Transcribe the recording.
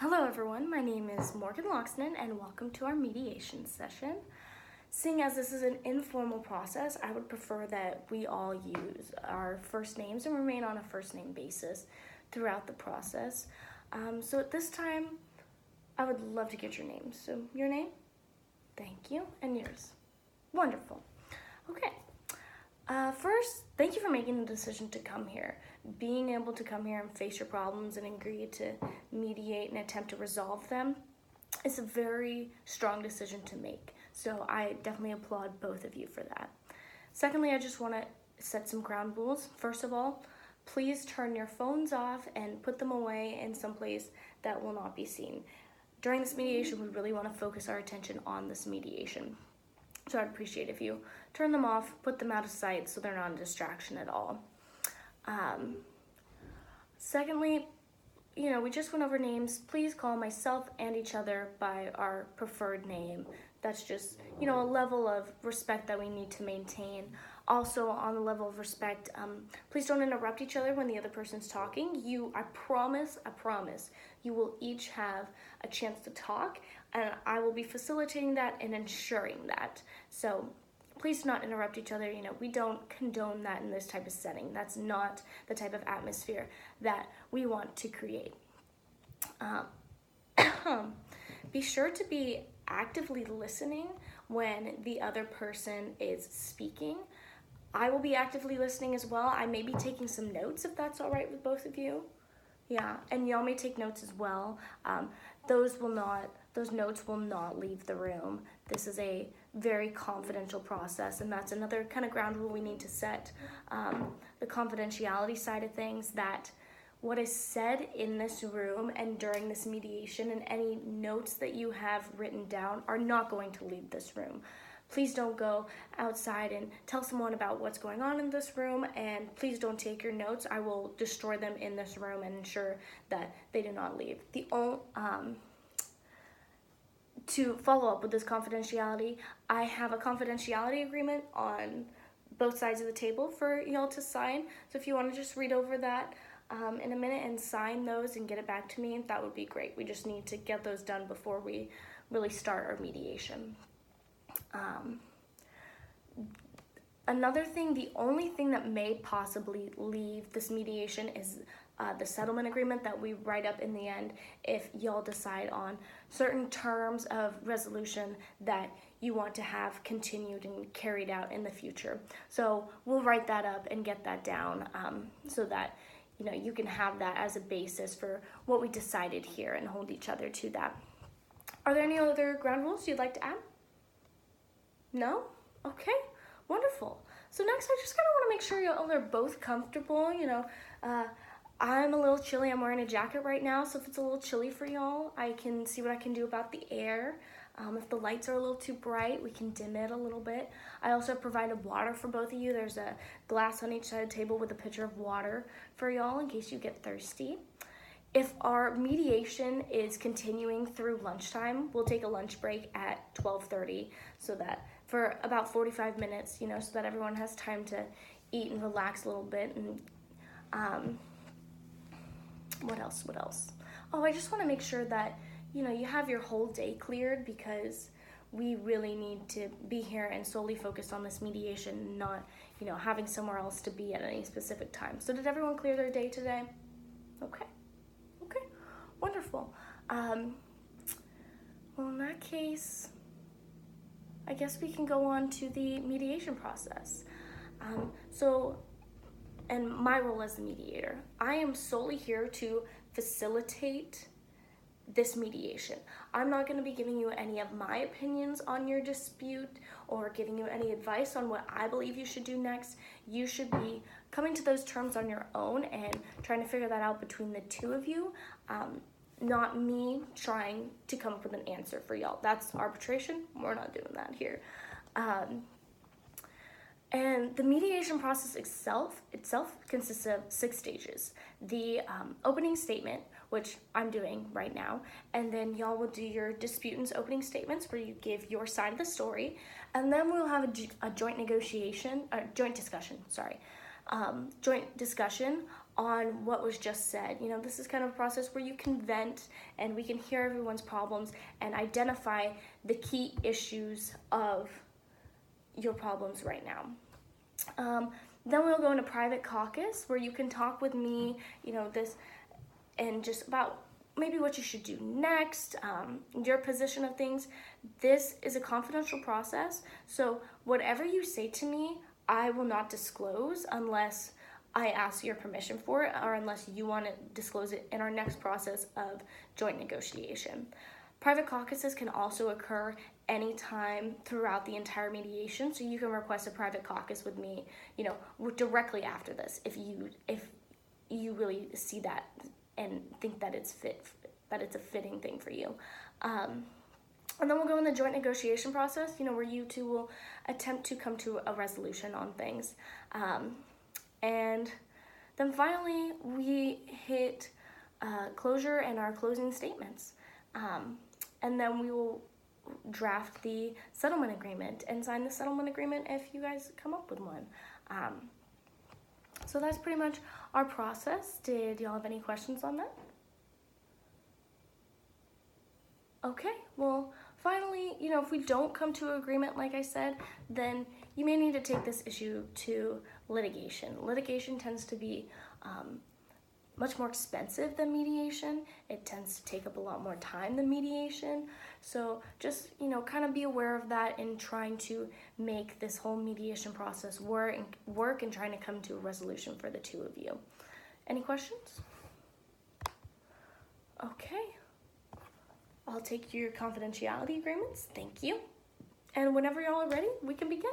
Hello everyone, my name is Morgan Loxton and welcome to our mediation session. Seeing as this is an informal process, I would prefer that we all use our first names and remain on a first name basis throughout the process. So at this time, I would love to get your names. So your name? Thank you. And yours? Wonderful. Okay. First, thank you for making the decision to come here. Being able to come here and face your problems and agree to mediate and attempt to resolve them is a very strong decision to make. So I definitely applaud both of you for that. Secondly, I just want to set some ground rules. First of all, please turn your phones off and put them away in some place that will not be seen. During this mediation, we really want to focus our attention on this mediation. So I'd appreciate if you turn them off, put them out of sight so they're not a distraction at all. Secondly, we just went over names. Please call myself and each other by our preferred name. That's just, a level of respect that we need to maintain. Also, on the level of respect, please don't interrupt each other when the other person's talking. I promise, you will each have a chance to talk, and I will be facilitating that and ensuring that. So please do not interrupt each other. We don't condone that in this type of setting. That's not the type of atmosphere that we want to create. Be sure to be actively listening when the other person is speaking. I will be actively listening as well. I may be taking some notes if that's all right with both of you. Yeah, and y'all may take notes as well. Those notes will not leave the room. This is a very confidential process, and that's another kind of ground rule we need to set. The confidentiality side of things, that what is said in this room and during this mediation and any notes that you have written down are not going to leave this room. Please don't go outside and tell someone about what's going on in this room, and please don't take your notes. I will destroy them in this room and ensure that they do not leave. To follow up with this confidentiality, I have a confidentiality agreement on both sides of the table for y'all to sign. So if you want to just read over that in a minute and sign those and get it back to me, that would be great. We just need to get those done before we really start our mediation. Another thing, the only thing that may possibly leave this mediation is the settlement agreement that we write up in the end if y'all decide on certain terms of resolution that you want to have continued and carried out in the future. So we'll write that up and get that down so that you can have that as a basis for what we decided here and hold each other to that. Are there any other ground rules you'd like to add? No? Okay, wonderful. So next, I just kind of want to make sure y'all are both comfortable. I'm a little chilly. I'm wearing a jacket right now, so if it's a little chilly for y'all, I can see what I can do about the air. If the lights are a little too bright, we can dim it a little bit. I also provided water for both of you. There's a glass on each side of the table with a pitcher of water for y'all in case you get thirsty. If our mediation is continuing through lunchtime, we'll take a lunch break at 12:30 so that for about 45 minutes, so that everyone has time to eat and relax a little bit. And what else? Oh, I just want to make sure that, you have your whole day cleared, because we really need to be here and solely focus on this mediation, not, having somewhere else to be at any specific time. So did everyone clear their day today? Okay, wonderful. Well, in that case, I guess we can go on to the mediation process. And my role as the mediator, I am solely here to facilitate this mediation. I'm not going to be giving you any of my opinions on your dispute or giving you any advice on what I believe you should do next. You should be coming to those terms on your own and trying to figure that out between the two of you, not me trying to come up with an answer for y'all. That's arbitration. We're not doing that here. And the mediation process itself consists of 6 stages. The opening statement, which I'm doing right now, and then y'all will do your disputants' opening statements where you give your side of the story, and then we'll have a joint discussion on what was just said. You know, this is kind of a process where you can vent and we can hear everyone's problems and identify the key issues of your problems right now. Then we'll go into private caucus where you can talk with me, you know, this and just about maybe what you should do next, your position of things. This is a confidential process, so whatever you say to me, I will not disclose unless I ask your permission for it or unless you want to disclose it in our next process of joint negotiation. Private caucuses can also occur anytime throughout the entire mediation, so you can request a private caucus with me, you know, directly after this if you really see that and think that it's a fitting thing for you. And then we'll go in the joint negotiation process, you know, where you two will attempt to come to a resolution on things. And then finally, we hit closure and our closing statements. And then we will draft the settlement agreement and sign the settlement agreement if you guys come up with one. So that's pretty much our process. Did y'all have any questions on that? Okay, well, finally, you know, if we don't come to an agreement, like I said, then you may need to take this issue to litigation. Litigation tends to be much more expensive than mediation. It tends to take up a lot more time than mediation. So just, you know, kind of be aware of that in trying to make this whole mediation process work and trying to come to a resolution for the two of you. Any questions? Okay. I'll take your confidentiality agreements. Thank you. And whenever y'all are ready, we can begin.